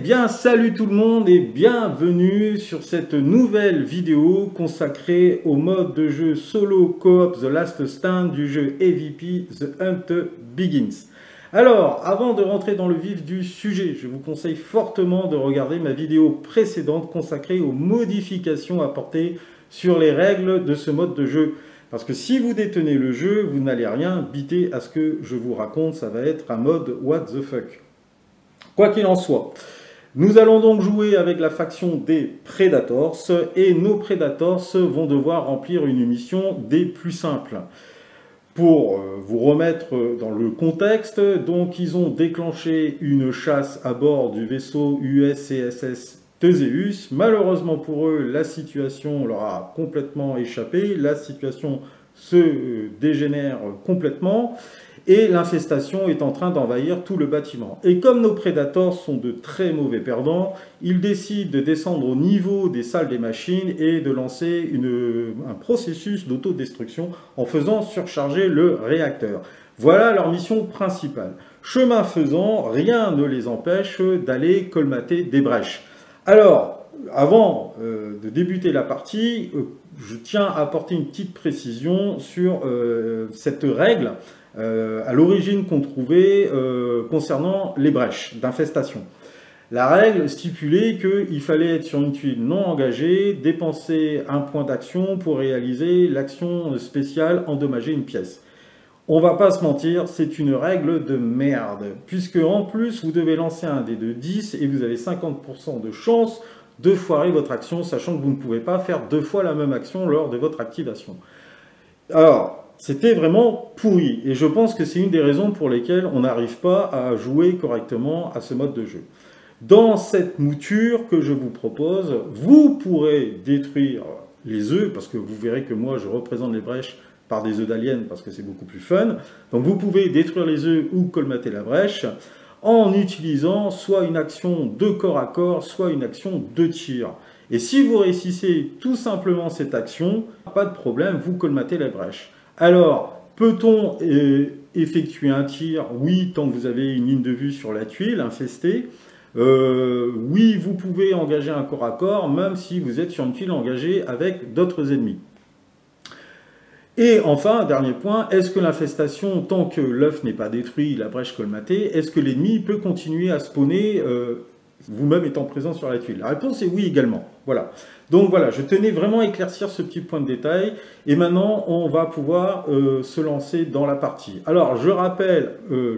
bien, salut tout le monde et bienvenue sur cette nouvelle vidéo consacrée au mode de jeu solo co-op The Last Stand du jeu AVP The Hunt Begins. Alors, avant de rentrer dans le vif du sujet, je vous conseille fortement de regarder ma vidéo précédente consacrée aux modifications apportées sur les règles de ce mode de jeu. Parce que si vous détenez le jeu, vous n'allez rien biter à ce que je vous raconte, ça va être un mode what the fuck. Quoi qu'il en soit, nous allons donc jouer avec la faction des Predators et nos Predators vont devoir remplir une mission des plus simples. Pour vous remettre dans le contexte, donc ils ont déclenché une chasse à bord du vaisseau USCSS Theseus. Malheureusement pour eux, la situation leur a complètement échappé, la situation se dégénère complètement et l'infestation est en train d'envahir tout le bâtiment. Et comme nos Predators sont de très mauvais perdants, ils décident de descendre au niveau des salles des machines et de lancer un processus d'autodestruction en faisant surcharger le réacteur. Voilà leur mission principale. Chemin faisant, rien ne les empêche d'aller colmater des brèches. Alors, avant de débuter la partie, je tiens à apporter une petite précision sur cette règle à l'origine qu'on trouvait concernant les brèches d'infestation. La règle stipulait qu'il fallait être sur une tuile non engagée, dépenser un point d'action pour réaliser l'action spéciale endommager une pièce. On va pas se mentir, c'est une règle de merde, puisque en plus vous devez lancer un dé de 10 et vous avez 50% de chance de foirer votre action, sachant que vous ne pouvez pas faire deux fois la même action lors de votre activation. Alors, c'était vraiment pourri, et je pense que c'est une des raisons pour lesquelles on n'arrive pas à jouer correctement à ce mode de jeu. Dans cette mouture que je vous propose, vous pourrez détruire les œufs, parce que vous verrez que moi je représente les brèches par des œufs d'aliens, parce que c'est beaucoup plus fun. Donc vous pouvez détruire les œufs ou colmater la brèche, en utilisant soit une action de corps à corps, soit une action de tir. Et si vous réussissez tout simplement cette action, pas de problème, vous colmatez la brèche. Alors, peut-on effectuer un tir? Oui, tant que vous avez une ligne de vue sur la tuile infestée. Oui, vous pouvez engager un corps à corps, même si vous êtes sur une tuile engagée avec d'autres ennemis. Et enfin, dernier point, est-ce que l'infestation, tant que l'œuf n'est pas détruit, la brèche colmatée, est-ce que l'ennemi peut continuer à spawner vous-même étant présent sur la tuile? La réponse est oui également. Voilà. Donc voilà, je tenais vraiment à éclaircir ce petit point de détail. Et maintenant, on va pouvoir se lancer dans la partie. Alors, je rappelle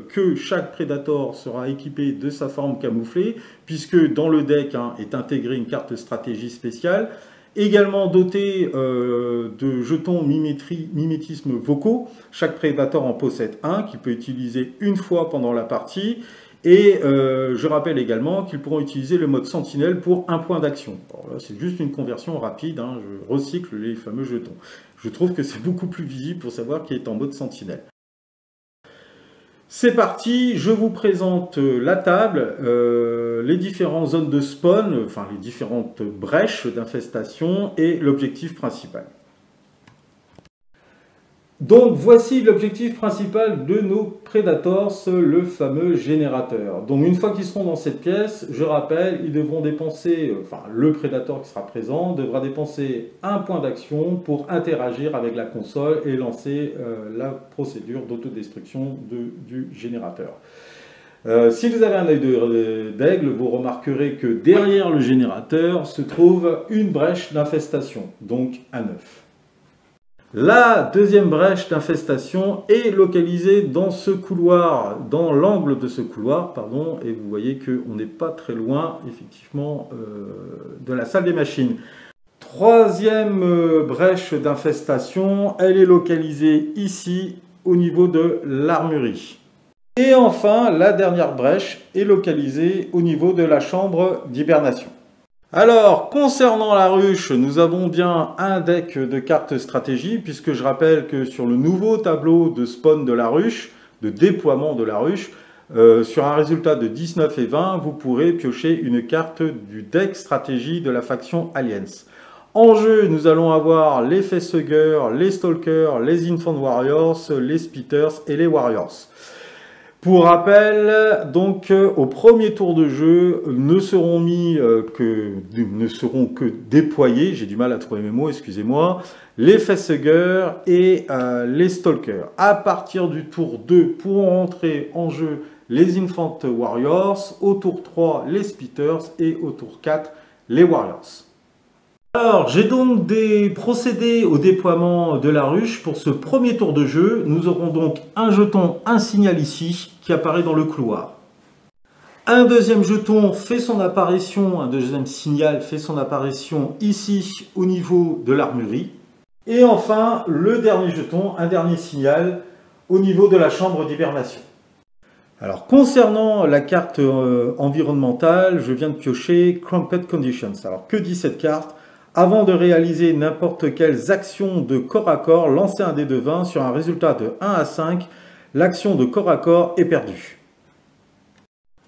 que chaque Predator sera équipé de sa forme camouflée, puisque dans le deck est intégrée une carte stratégie spéciale, également doté de jetons mimétisme vocaux. Chaque Predator en possède un, qu'il peut utiliser une fois pendant la partie. Et je rappelle également qu'ils pourront utiliser le mode sentinelle pour un point d'action. C'est juste une conversion rapide, je recycle les fameux jetons. Je trouve que c'est beaucoup plus visible pour savoir qui est en mode sentinelle. C'est parti, je vous présente la table, les différentes zones de spawn, enfin les différentes brèches d'infestation et l'objectif principal. Donc voici l'objectif principal de nos Predators, le fameux générateur. Donc une fois qu'ils seront dans cette pièce, je rappelle, ils devront dépenser, le Predator qui sera présent devra dépenser un point d'action pour interagir avec la console et lancer la procédure d'autodestruction du générateur. Si vous avez un œil d'aigle, vous remarquerez que derrière le générateur se trouve une brèche d'infestation, donc un œuf. La deuxième brèche d'infestation est localisée dans ce couloir, dans l'angle de ce couloir, pardon, et vous voyez qu'on n'est pas très loin, effectivement, de la salle des machines. Troisième brèche d'infestation, elle est localisée ici, au niveau de l'armurerie. Et enfin, la dernière brèche est localisée au niveau de la chambre d'hibernation. Alors, concernant la ruche, nous avons bien un deck de cartes stratégie, puisque je rappelle que sur le nouveau tableau de spawn de la ruche, de déploiement de la ruche, sur un résultat de 19 et 20, vous pourrez piocher une carte du deck stratégie de la faction Aliens. En jeu, nous allons avoir les Facehuggers, les Stalkers, les Infant Warriors, les Spitters et les Warriors. Pour rappel, donc au premier tour de jeu ne seront que déployés, j'ai du mal à trouver mes mots, excusez-moi, les Facehuggers et les Stalkers. À partir du tour 2 pourront entrer en jeu les Infant Warriors, au tour 3 les Spitters et au tour 4 les Warriors. Alors, j'ai donc procédé au déploiement de la ruche. Pour ce premier tour de jeu, nous aurons donc un jeton, un signal ici, qui apparaît dans le couloir. Un deuxième jeton fait son apparition, un deuxième signal fait son apparition ici, au niveau de l'armurerie. Et enfin, le dernier jeton, un dernier signal, au niveau de la chambre d'hibernation. Alors, concernant la carte environnementale, je viens de piocher Cramped Conditions. Alors, que dit cette carte ? Avant de réaliser n'importe quelles actions de corps à corps, lancez un dé de 20 sur un résultat de 1 à 5. L'action de corps à corps est perdue.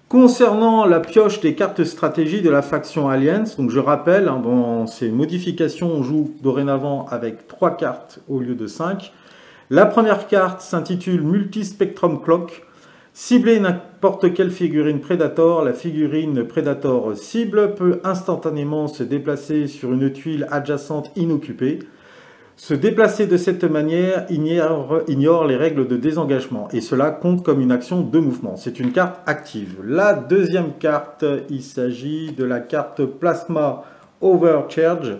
Concernant la pioche des cartes stratégie de la faction Aliens, donc je rappelle, dans ces modifications, on joue dorénavant avec 3 cartes au lieu de 5. La première carte s'intitule Multispectrum Clock. Ciblez n'importe quelle figurine Predator, la figurine Predator cible peut instantanément se déplacer sur une tuile adjacente inoccupée. Se déplacer de cette manière ignore les règles de désengagement et cela compte comme une action de mouvement. C'est une carte active. La deuxième carte, il s'agit de la carte Plasma Overcharge.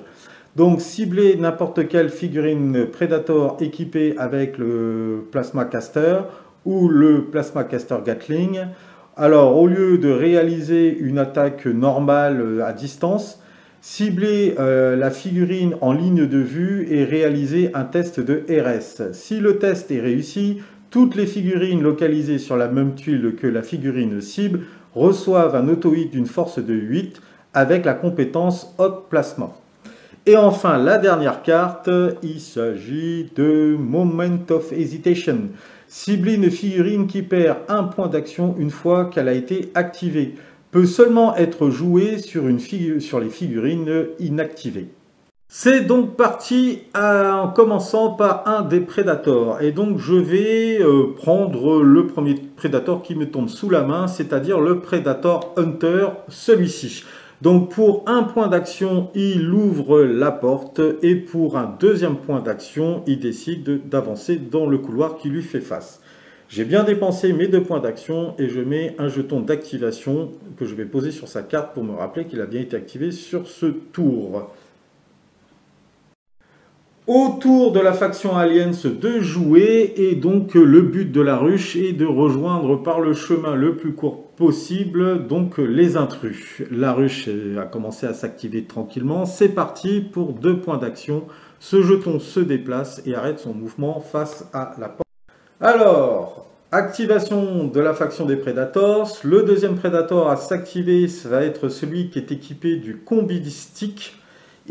Donc ciblez n'importe quelle figurine Predator équipée avec le Plasma Caster ou le Plasma Caster Gatling. Alors, au lieu de réaliser une attaque normale à distance, ciblez la figurine en ligne de vue et réalisez un test de RS. Si le test est réussi, toutes les figurines localisées sur la même tuile que la figurine cible reçoivent un auto-hit d'une force de 8 avec la compétence Hot Plasma. Et enfin, la dernière carte, il s'agit de Moment of Hesitation. Ciblez une figurine qui perd un point d'action une fois qu'elle a été activée. Peut seulement être jouée sur les figurines inactivées. C'est donc parti en commençant par un des Predators. Et donc je vais prendre le premier Predator qui me tombe sous la main, c'est-à-dire le Predator Hunter, celui-ci. Donc pour un point d'action, il ouvre la porte et pour un deuxième point d'action, il décide d'avancer dans le couloir qui lui fait face. J'ai bien dépensé mes 2 points d'action et je mets un jeton d'activation que je vais poser sur sa carte pour me rappeler qu'il a bien été activé sur ce tour. Au tour de la faction Aliens de jouer, et donc le but de la ruche est de rejoindre par le chemin le plus court possible donc les intrus. La ruche a commencé à s'activer tranquillement, c'est parti pour 2 points d'action. Ce jeton se déplace et arrête son mouvement face à la porte. Alors, activation de la faction des Predators. Le deuxième Predator à s'activer, ça va être celui qui est équipé du combi stick.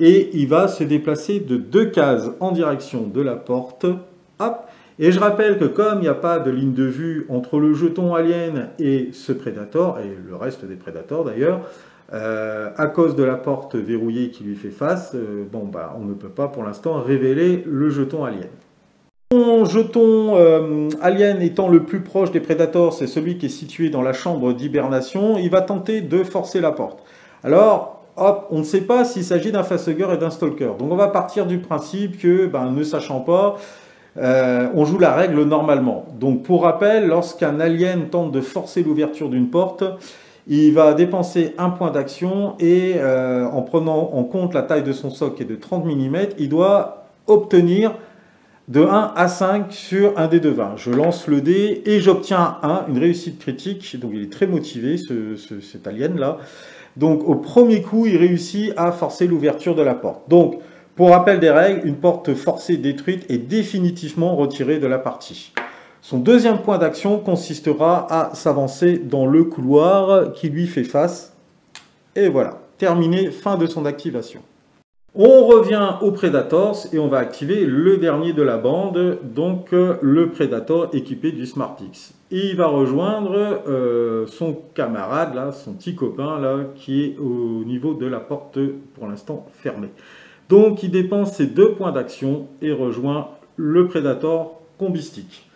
Et il va se déplacer de 2 cases en direction de la porte. Hop. Et je rappelle que comme il n'y a pas de ligne de vue entre le jeton alien et ce Predator, et le reste des Predators d'ailleurs, à cause de la porte verrouillée qui lui fait face, on ne peut pas pour l'instant révéler le jeton alien. Mon jeton alien étant le plus proche des Predators, c'est celui qui est situé dans la chambre d'hibernation, il va tenter de forcer la porte. Alors, hop, on ne sait pas s'il s'agit d'un Facehugger et d'un Stalker. Donc on va partir du principe que, ne sachant pas, on joue la règle normalement. Donc pour rappel, lorsqu'un alien tente de forcer l'ouverture d'une porte, il va dépenser un point d'action et en prenant en compte la taille de son socle qui est de 30 mm, il doit obtenir de 1 à 5 sur un dé de 20. Je lance le dé et j'obtiens 1, une réussite critique. Donc il est très motivé, cet alien-là. Donc au premier coup, il réussit à forcer l'ouverture de la porte. Donc, pour rappel des règles, une porte forcée détruite est définitivement retirée de la partie. Son deuxième point d'action consistera à s'avancer dans le couloir qui lui fait face. Et voilà, terminé, fin de son activation. On revient aux Predators et on va activer le dernier de la bande, donc le Predator équipé du SmartX. Et il va rejoindre son camarade, là, son petit copain, là, qui est au niveau de la porte pour l'instant fermée. Donc il dépense ses 2 points d'action et rejoint le Predator combistique.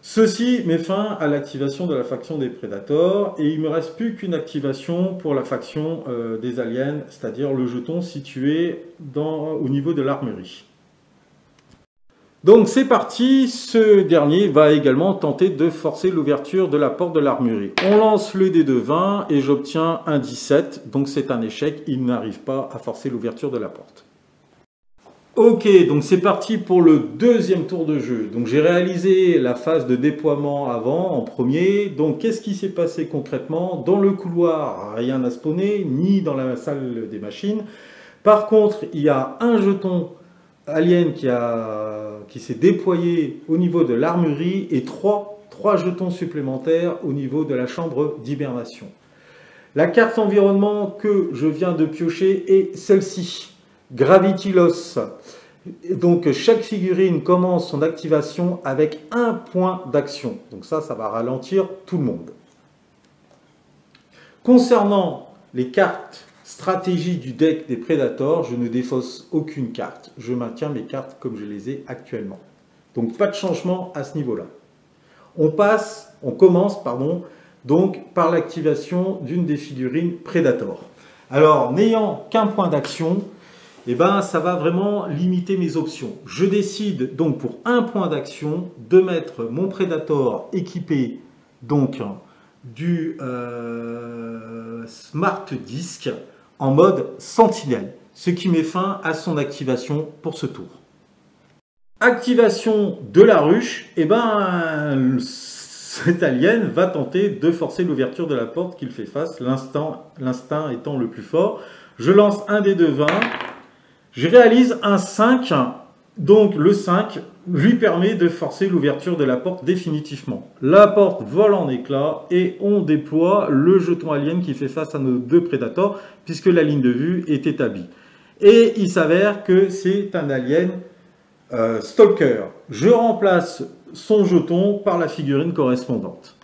Ceci met fin à l'activation de la faction des Predators et il ne me reste plus qu'une activation pour la faction des aliens, c'est-à-dire le jeton situé au niveau de l'armurerie. Donc c'est parti, ce dernier va également tenter de forcer l'ouverture de la porte de l'armurerie. On lance le dé de 20 et j'obtiens un 17, donc c'est un échec, il n'arrive pas à forcer l'ouverture de la porte. Ok, donc c'est parti pour le deuxième tour de jeu. Donc j'ai réalisé la phase de déploiement avant, en premier. Donc qu'est-ce qui s'est passé concrètement? Dans le couloir, rien n'a spawné, ni dans la salle des machines. Par contre, il y a un jeton alien qui s'est déployé au niveau de l'armurerie et trois jetons supplémentaires au niveau de la chambre d'hibernation. La carte environnement que je viens de piocher est celle-ci. Gravity Loss. Donc chaque figurine commence son activation avec un point d'action. Donc ça va ralentir tout le monde. Concernant les cartes stratégie du deck des Predators, je ne défausse aucune carte. Je maintiens mes cartes comme je les ai actuellement. Donc pas de changement à ce niveau-là. On commence donc par l'activation d'une des figurines Predator. Alors n'ayant qu'un point d'action, ça va vraiment limiter mes options. Je décide donc pour un point d'action de mettre mon Predator équipé donc du Smart Disc en mode sentinelle, ce qui met fin à son activation pour ce tour. Activation de la ruche, cet alien va tenter de forcer l'ouverture de la porte qu'il fait face, l'instinct étant le plus fort. Je lance un dé de 20. Je réalise un 5, donc le 5 lui permet de forcer l'ouverture de la porte définitivement. La porte vole en éclats et on déploie le jeton alien qui fait face à nos deux prédateurs puisque la ligne de vue est établie. Et il s'avère que c'est un alien Stalker. Je remplace son jeton par la figurine correspondante.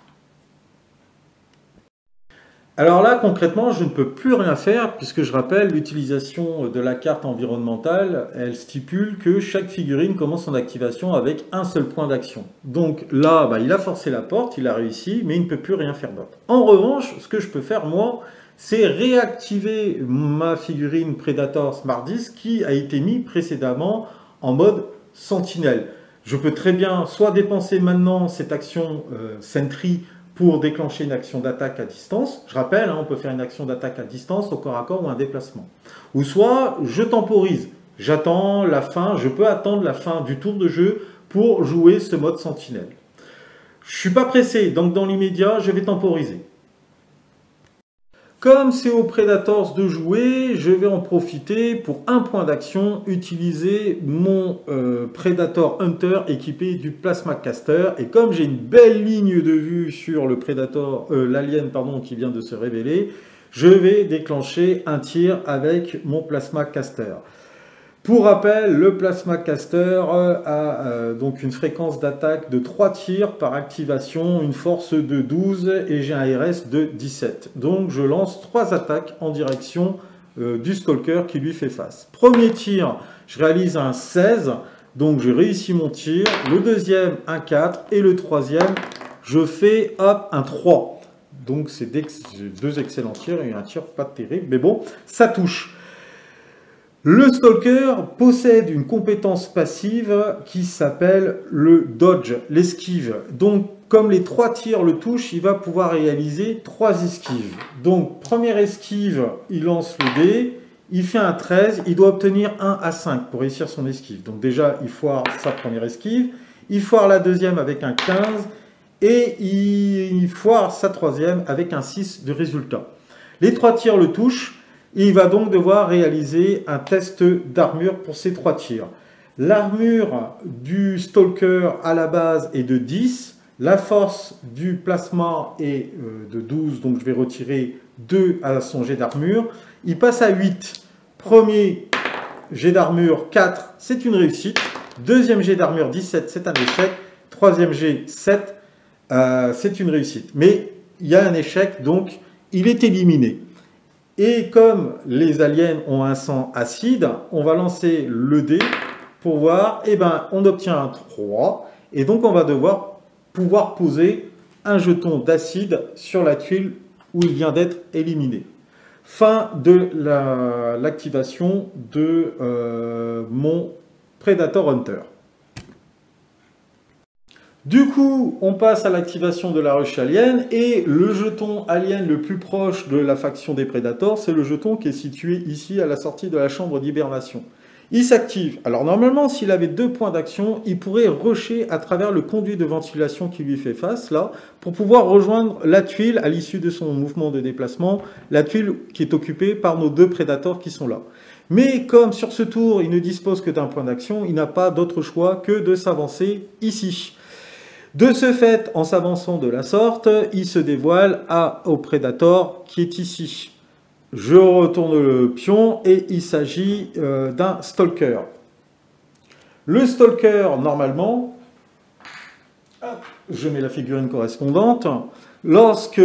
Alors là, concrètement, je ne peux plus rien faire puisque je rappelle l'utilisation de la carte environnementale, elle stipule que chaque figurine commence son activation avec un seul point d'action. Donc là, il a forcé la porte, il a réussi, mais il ne peut plus rien faire d'autre. En revanche, ce que je peux faire, moi, c'est réactiver ma figurine Predator Smart Disc qui a été mis précédemment en mode sentinelle. Je peux très bien soit dépenser maintenant cette action Sentry pour déclencher une action d'attaque à distance. Je rappelle, on peut faire une action d'attaque à distance au corps à corps ou un déplacement. Ou soit je temporise. J'attends la fin, je peux attendre la fin du tour de jeu pour jouer ce mode sentinelle. Je ne suis pas pressé, donc dans l'immédiat, je vais temporiser. Comme c'est aux Predators de jouer, je vais en profiter pour un point d'action, utiliser mon Predator Hunter équipé du Plasma Caster. Et comme j'ai une belle ligne de vue sur le Predator, l'alien qui vient de se révéler, je vais déclencher un tir avec mon Plasma Caster. Pour rappel, le Plasma Caster a donc une fréquence d'attaque de 3 tirs par activation, une force de 12 et j'ai un RS de 17. Donc je lance 3 attaques en direction du Stalker qui lui fait face. Premier tir, je réalise un 16, donc je réussis mon tir. Le deuxième, un 4 et le troisième, je fais un 3. Donc c'est deux excellents tirs et un tir pas terrible, mais bon, ça touche. Le Stalker possède une compétence passive qui s'appelle le dodge, l'esquive. Donc, comme les 3 tirs le touchent, il va pouvoir réaliser 3 esquives. Donc, première esquive, il lance le dé, il fait un 13, il doit obtenir un à 5 pour réussir son esquive. Donc déjà, il foire sa première esquive, il foire la deuxième avec un 15 et il foire sa troisième avec un 6 de résultat. Les 3 tirs le touchent. Il va donc devoir réaliser un test d'armure pour ces 3 tirs. L'armure du Stalker à la base est de 10. La force du plasma est de 12, donc je vais retirer 2 à son jet d'armure. Il passe à 8. Premier jet d'armure 4, c'est une réussite. Deuxième jet d'armure 17, c'est un échec. Troisième jet 7, c'est une réussite. Mais il y a un échec, donc il est éliminé. Et comme les aliens ont un sang acide, on va lancer le dé pour voir, on obtient un 3, et donc on va devoir pouvoir poser un jeton d'acide sur la tuile où il vient d'être éliminé. Fin de l'activation de mon Predator Hunter. Du coup, on passe à l'activation de la ruche alien et le jeton alien le plus proche de la faction des Predators, c'est le jeton qui est situé ici à la sortie de la chambre d'hibernation. Il s'active. Alors normalement, s'il avait 2 points d'action, il pourrait rusher à travers le conduit de ventilation qui lui fait face, là, pour pouvoir rejoindre la tuile à l'issue de son mouvement de déplacement, la tuile qui est occupée par nos 2 Predators qui sont là. Mais comme sur ce tour, il ne dispose que d'un point d'action, il n'a pas d'autre choix que de s'avancer ici. De ce fait, en s'avançant de la sorte, il se dévoile au Predator qui est ici. Je retourne le pion et il s'agit d'un Stalker. Le Stalker, normalement, je mets la figurine correspondante, lorsque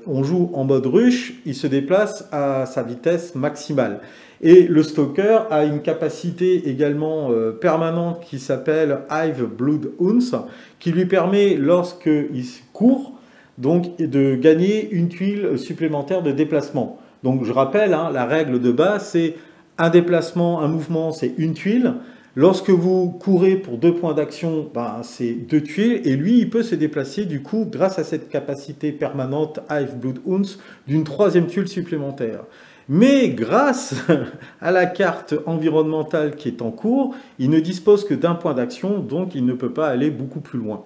on joue en mode rush, il se déplace à sa vitesse maximale. Et le Stalker a une capacité également permanente qui s'appelle Hive Blood Ounce, qui lui permet, lorsqu'il court, donc, de gagner une tuile supplémentaire de déplacement. Donc je rappelle, hein, la règle de base, c'est un déplacement, un mouvement, c'est une tuile. Lorsque vous courez pour 2 points d'action, ben, c'est 2 tuiles. Et lui, il peut se déplacer, du coup, grâce à cette capacité permanente Hive Blood Ounce, d'une 3e tuile supplémentaire. Mais grâce à la carte environnementale qui est en cours, il ne dispose que d'un point d'action, donc il ne peut pas aller beaucoup plus loin.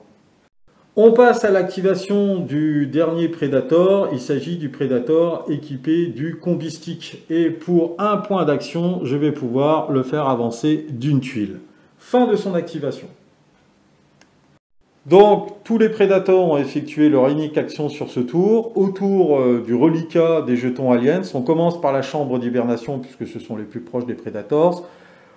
On passe à l'activation du dernier Predator. Il s'agit du Predator équipé du combi stick. Et pour un point d'action, je vais pouvoir le faire avancer d'une tuile. Fin de son activation. Donc, tous les Predators ont effectué leur unique action sur ce tour. Autour du reliquat des jetons aliens, on commence par la chambre d'hibernation, puisque ce sont les plus proches des Predators.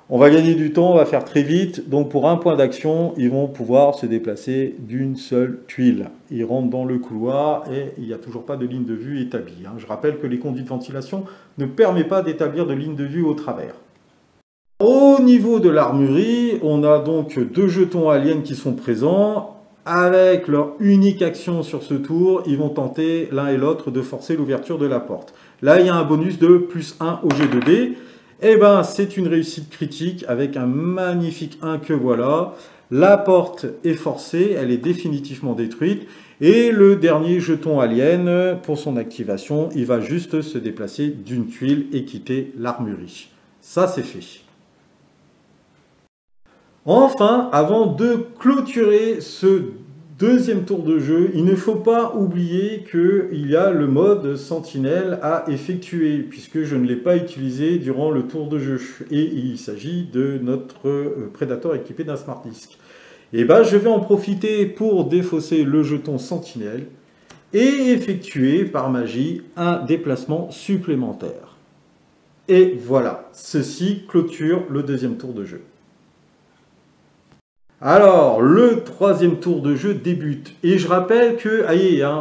On va gagner du temps, on va faire très vite. Donc, pour un point d'action, ils vont pouvoir se déplacer d'une seule tuile. Ils rentrent dans le couloir et il n'y a toujours pas de ligne de vue établie. Je rappelle que les conduits de ventilation ne permettent pas d'établir de ligne de vue au travers. Au niveau de l'armurerie, on a donc 2 jetons aliens qui sont présents. Avec leur unique action sur ce tour, ils vont tenter l'un et l'autre de forcer l'ouverture de la porte. Là, il y a un bonus de +1 au jet de dés. Eh bien, c'est une réussite critique avec un magnifique 1 que voilà. La porte est forcée, elle est définitivement détruite. Et le dernier jeton alien, pour son activation, il va juste se déplacer d'une tuile et quitter l'armurerie. Ça, c'est fait. Enfin, avant de clôturer ce 2e tour de jeu, il ne faut pas oublier qu'il y a le mode sentinelle à effectuer, puisque je ne l'ai pas utilisé durant le tour de jeu. Et il s'agit de notre Predator équipé d'un Smart Disk. Et bien, je vais en profiter pour défausser le jeton sentinelle et effectuer par magie un déplacement supplémentaire. Et voilà, ceci clôture le 2e tour de jeu. Alors, le 3e tour de jeu débute. Et je rappelle que,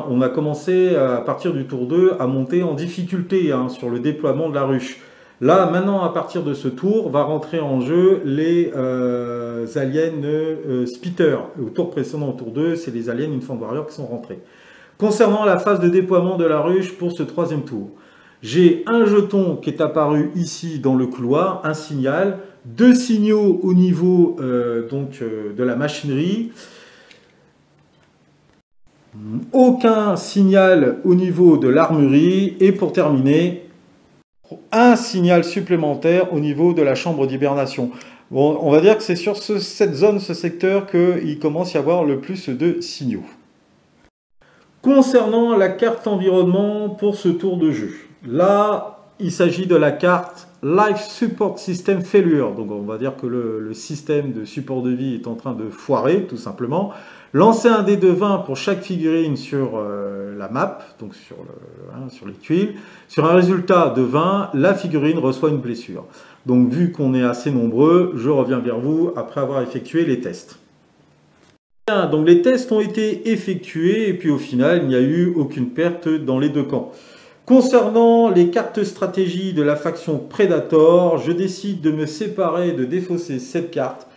on a commencé à partir du tour 2 à monter en difficulté sur le déploiement de la ruche. Là, maintenant, à partir de ce tour, va rentrer en jeu les aliens Spitter. Au tour précédent, au tour 2, c'est les aliens Infant Warrior qui sont rentrés. Concernant la phase de déploiement de la ruche pour ce 3e tour, j'ai un jeton qui est apparu ici dans le couloir, un signal, 2 signaux au niveau de la machinerie, aucun signal au niveau de l'armurerie et pour terminer, un signal supplémentaire au niveau de la chambre d'hibernation. Bon, on va dire que c'est sur cette zone, ce secteur, qu'il commence à y avoir le plus de signaux. Concernant la carte environnement pour ce tour de jeu, là, il s'agit de la carte Life Support System Failure. Donc on va dire que le système de support de vie est en train de foirer, tout simplement. Lancez un dé de 20 pour chaque figurine sur la map, donc sur les tuiles. Sur un résultat de 20, la figurine reçoit une blessure. Donc vu qu'on est assez nombreux, je reviens vers vous après avoir effectué les tests. Bien, donc les tests ont été effectués et puis au final, il n'y a eu aucune perte dans les 2 camps. Concernant les cartes stratégie de la faction Predator, je décide de me séparer, de défausser cette carte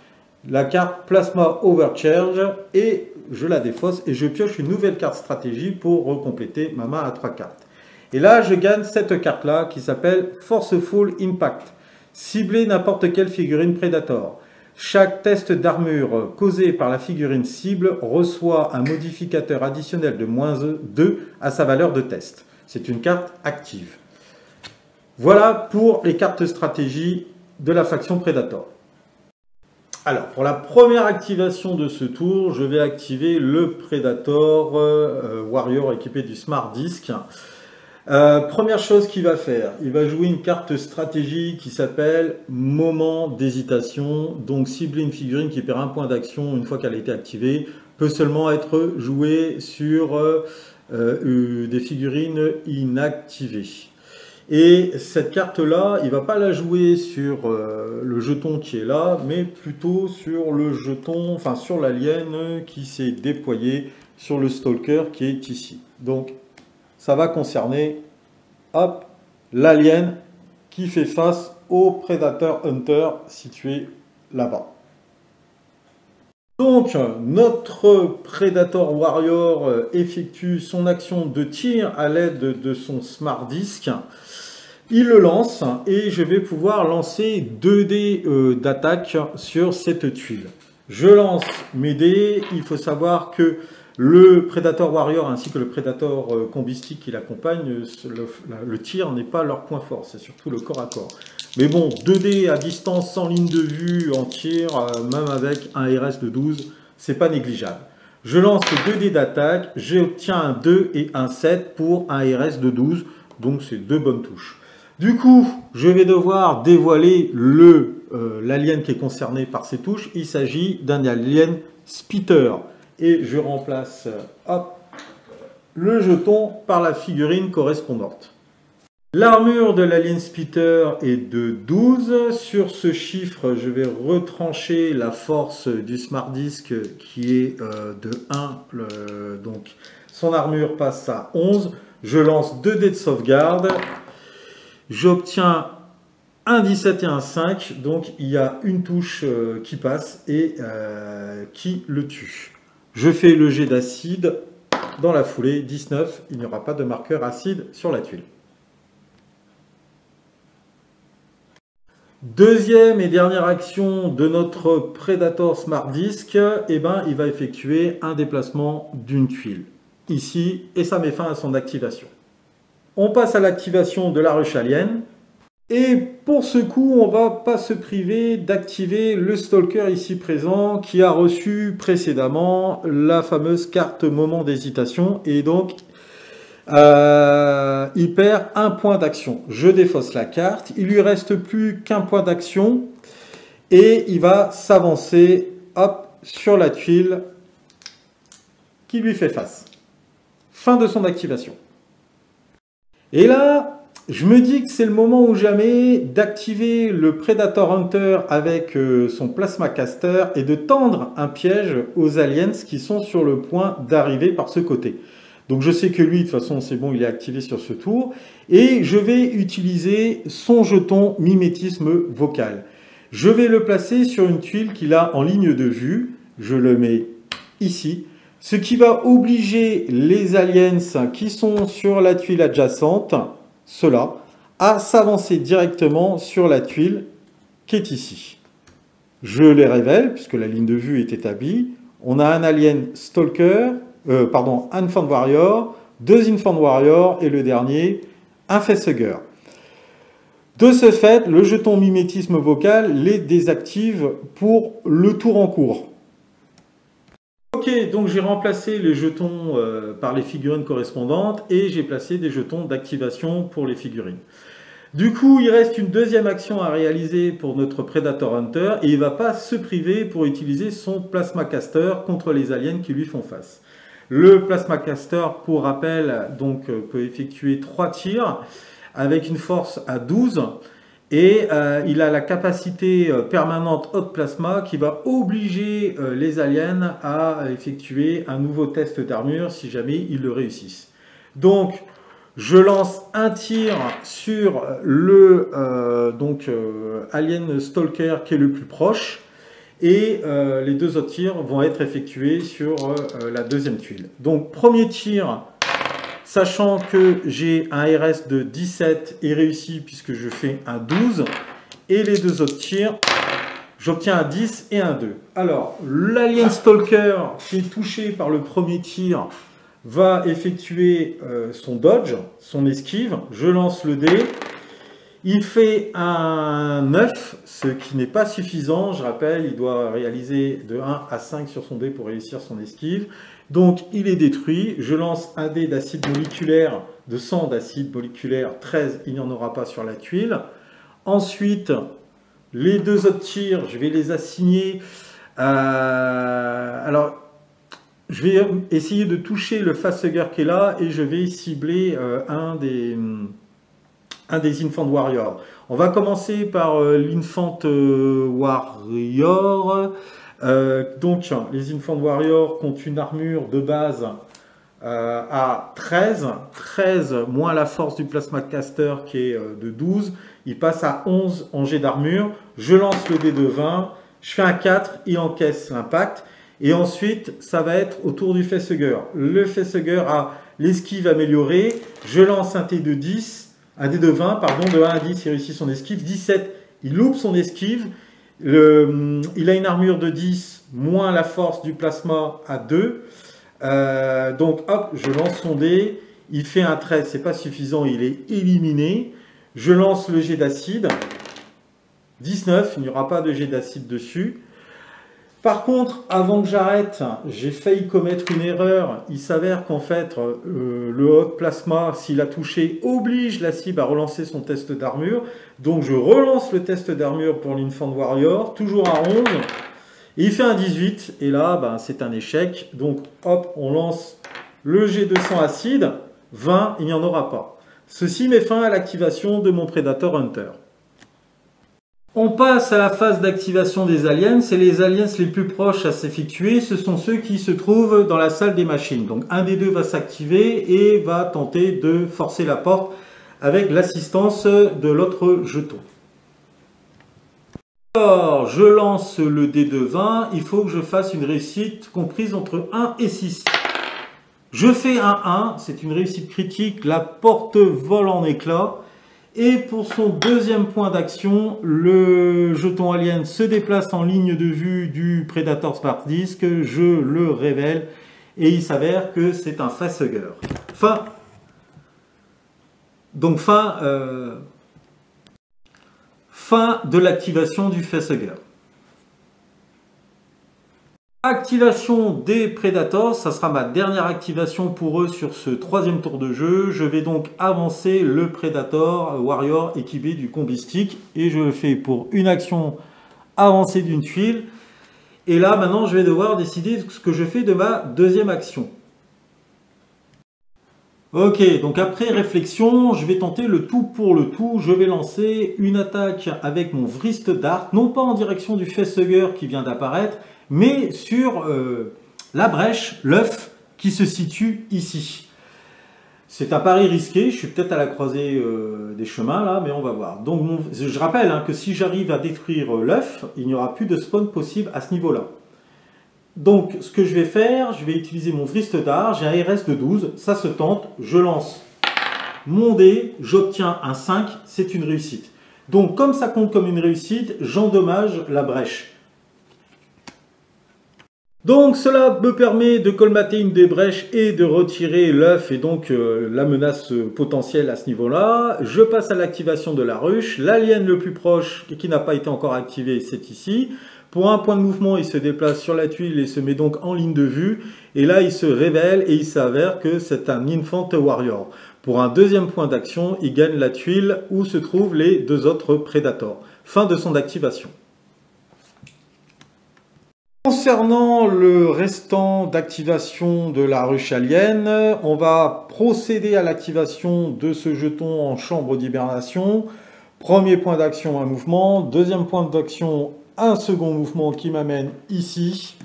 la carte Plasma Overcharge et je la défausse et je pioche une nouvelle carte stratégie pour recompléter ma main à 3 cartes. Et là, je gagne cette carte-là qui s'appelle Forceful Impact. Cibler n'importe quelle figurine Predator. Chaque test d'armure causé par la figurine cible reçoit un modificateur additionnel de -2 à sa valeur de test. C'est une carte active. Voilà pour les cartes stratégie de la faction Predator. Alors, pour la première activation de ce tour, je vais activer le Predator Warrior équipé du Smart Disc. Première chose qu'il va faire, il va jouer une carte stratégie qui s'appelle Moment d'hésitation. Donc, cibler une figurine qui perd un point d'action une fois qu'elle a été activée peut seulement être jouée sur des figurines inactivées. Et cette carte-là, il ne va pas la jouer sur le jeton qui est là, mais plutôt sur le jeton, enfin sur l'alien qui s'est déployé sur le Stalker qui est ici. Donc, ça va concerner, hop, l'alien qui fait face au Predator Hunter situé là-bas. Donc, notre Predator Warrior effectue son action de tir à l'aide de son Smart Disc. Il le lance et je vais pouvoir lancer 2 dés d'attaque sur cette tuile. Je lance mes dés. Il faut savoir que le Predator Warrior ainsi que le Predator combistique qui l'accompagne, le tir n'est pas leur point fort, c'est surtout le corps à corps. Mais bon, 2 dés à distance sans ligne de vue en tir, même avec un RS de 12, c'est pas négligeable. Je lance 2 dés d'attaque, j'obtiens un 2 et un 7 pour un RS de 12, donc c'est 2 bonnes touches. Du coup, je vais devoir dévoiler l'alien qui est concerné par ces touches. Il s'agit d'un alien Spitter. Et je remplace hop, le jeton par la figurine correspondante. L'armure de l'alien Spitter est de 12. Sur ce chiffre, je vais retrancher la force du Smart Disc qui est de 1. Donc, son armure passe à 11. Je lance 2 dés de sauvegarde. J'obtiens un 17 et un 5, donc il y a une touche qui passe et qui le tue. Je fais le jet d'acide dans la foulée, 19, il n'y aura pas de marqueur acide sur la tuile. Deuxième et dernière action de notre Predator Smart Disc, eh ben, il va effectuer un déplacement d'une tuile, ici, et ça met fin à son activation. On passe à l'activation de la ruche alien. Et pour ce coup, on ne va pas se priver d'activer le Stalker ici présent qui a reçu précédemment la fameuse carte moment d'hésitation. Et donc, il perd un point d'action. Je défausse la carte. Il lui reste plus qu'un point d'action. Et il va s'avancer sur la tuile qui lui fait face. Fin de son activation. Et là, je me dis que c'est le moment ou jamais d'activer le Predator Hunter avec son Plasma Caster et de tendre un piège aux aliens qui sont sur le point d'arriver par ce côté. Donc je sais que lui, de toute façon, c'est bon, il est activé sur ce tour. Et je vais utiliser son jeton mimétisme vocal. Je vais le placer sur une tuile qu'il a en ligne de vue. Je le mets ici. Ce qui va obliger les aliens qui sont sur la tuile adjacente, ceux-là, à s'avancer directement sur la tuile qui est ici. Je les révèle, puisque la ligne de vue est établie. On a un alien Stalker, un Infant Warrior, 2 Infant Warrior et le dernier, un Facehugger. De ce fait, le jeton mimétisme vocal les désactive pour le tour en cours. Ok, donc j'ai remplacé les jetons par les figurines correspondantes et j'ai placé des jetons d'activation pour les figurines. Du coup, il reste une deuxième action à réaliser pour notre Predator Hunter et il ne va pas se priver pour utiliser son Plasma Caster contre les aliens qui lui font face. Le Plasma Caster, pour rappel, donc, peut effectuer 3 tirs avec une force à 12. Et il a la capacité permanente Hot Plasma qui va obliger les aliens à effectuer un nouveau test d'armure si jamais ils le réussissent. Donc, je lance un tir sur le alien Stalker qui est le plus proche. Et les deux autres tirs vont être effectués sur la deuxième tuile. Donc premier tir, sachant que j'ai un RS de 17 est réussi puisque je fais un 12. Et les deux autres tirs, j'obtiens un 10 et un 2. Alors, l'Alien Stalker qui est touché par le premier tir va effectuer son dodge, son esquive. Je lance le dé. Il fait un 9, ce qui n'est pas suffisant. Je rappelle, il doit réaliser de 1 à 5 sur son dé pour réussir son esquive. Donc, il est détruit. Je lance un dé d'acide moléculaire, de sang d'acide moléculaire, 13, il n'y en aura pas sur la tuile. Ensuite, les deux autres tirs, je vais les assigner. Alors, je vais essayer de toucher le facehugger qui est là et je vais cibler un des Infant Warrior. On va commencer par l'Infant Warrior. Donc, les Infant Warrior ont une armure de base à 13. 13 moins la force du Plasma Caster qui est de 12. Il passe à 11 en jet d'armure. Je lance le dé de 20. Je fais un 4. Il encaisse l'impact. Et ensuite, ça va être au tour du facehugger. Le facehugger a l'esquive améliorée. Je lance un dé de 10. Un dé de 20, pardon, de 1 à 10, il réussit son esquive. 17, il loupe son esquive. Il a une armure de 10, moins la force du plasma à 2. Donc, hop, je lance son dé. Il fait un 13, c'est pas suffisant, il est éliminé. Je lance le jet d'acide. 19, il n'y aura pas de jet d'acide dessus. Par contre, avant que j'arrête, j'ai failli commettre une erreur. Il s'avère qu'en fait, le hot plasma, s'il a touché, oblige la cible à relancer son test d'armure. Donc je relance le test d'armure pour l'Infant Warrior, toujours à 11. Et il fait un 18, et là, ben, c'est un échec. Donc hop, on lance le jet de sang acide. 20, il n'y en aura pas. Ceci met fin à l'activation de mon Predator Hunter. On passe à la phase d'activation des aliens. C'est les aliens les plus proches à s'effectuer. Ce sont ceux qui se trouvent dans la salle des machines. Donc un des deux va s'activer et va tenter de forcer la porte avec l'assistance de l'autre jeton. Alors, je lance le dé de 20. Il faut que je fasse une réussite comprise entre 1 et 6. Je fais un 1. C'est une réussite critique. La porte vole en éclats. Et pour son deuxième point d'action, le jeton alien se déplace en ligne de vue du Predator Spark Disc. Je le révèle et il s'avère que c'est un facehugger. Fin de l'activation du facehugger. Activation des Predators, ça sera ma dernière activation pour eux sur ce troisième tour de jeu. Je vais donc avancer le Predator Warrior équipé du combi stick et je le fais pour une action avancée d'une tuile. Et là maintenant je vais devoir décider ce que je fais de ma deuxième action. Ok, donc après réflexion, je vais tenter le tout pour le tout. Je vais lancer une attaque avec mon Wrist Dart, non pas en direction du facehugger qui vient d'apparaître, mais sur la brèche, l'œuf qui se situe ici. C'est un pari risqué, je suis peut-être à la croisée des chemins là, mais on va voir. Donc je rappelle que si j'arrive à détruire l'œuf, il n'y aura plus de spawn possible à ce niveau-là. Donc ce que je vais faire, je vais utiliser mon Wrist Dart, j'ai un RS de 12, ça se tente, je lance mon dé, j'obtiens un 5, c'est une réussite. Donc comme ça compte comme une réussite, j'endommage la brèche. Donc cela me permet de colmater une des brèches et de retirer l'œuf et donc la menace potentielle à ce niveau-là. Je passe à l'activation de la ruche. L'alien le plus proche et qui n'a pas été encore activé, c'est ici. Pour un point de mouvement, il se déplace sur la tuile et se met donc en ligne de vue. Et là, il se révèle et il s'avère que c'est un Infant Warrior. Pour un deuxième point d'action, il gagne la tuile où se trouvent les deux autres Predators. Fin de son activation. Concernant le restant d'activation de la ruche alien, on va procéder à l'activation de ce jeton en chambre d'hibernation. Premier point d'action, un mouvement. Deuxième point d'action, un second mouvement qui m'amène ici.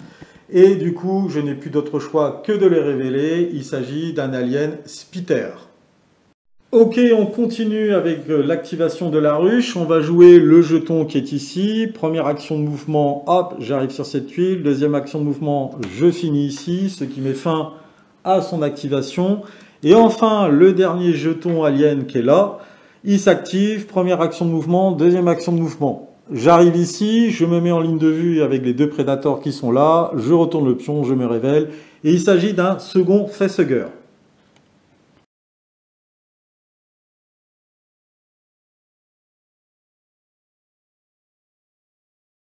Et du coup, je n'ai plus d'autre choix que de les révéler. Il s'agit d'un alien Spitter. Ok, on continue avec l'activation de la ruche. On va jouer le jeton qui est ici. Première action de mouvement, hop, j'arrive sur cette tuile. Deuxième action de mouvement, je finis ici, ce qui met fin à son activation. Et enfin, le dernier jeton alien qui est là, il s'active. Première action de mouvement, deuxième action de mouvement. J'arrive ici, je me mets en ligne de vue avec les deux prédateurs qui sont là. Je retourne le pion, je me révèle. Et il s'agit d'un second facehugger.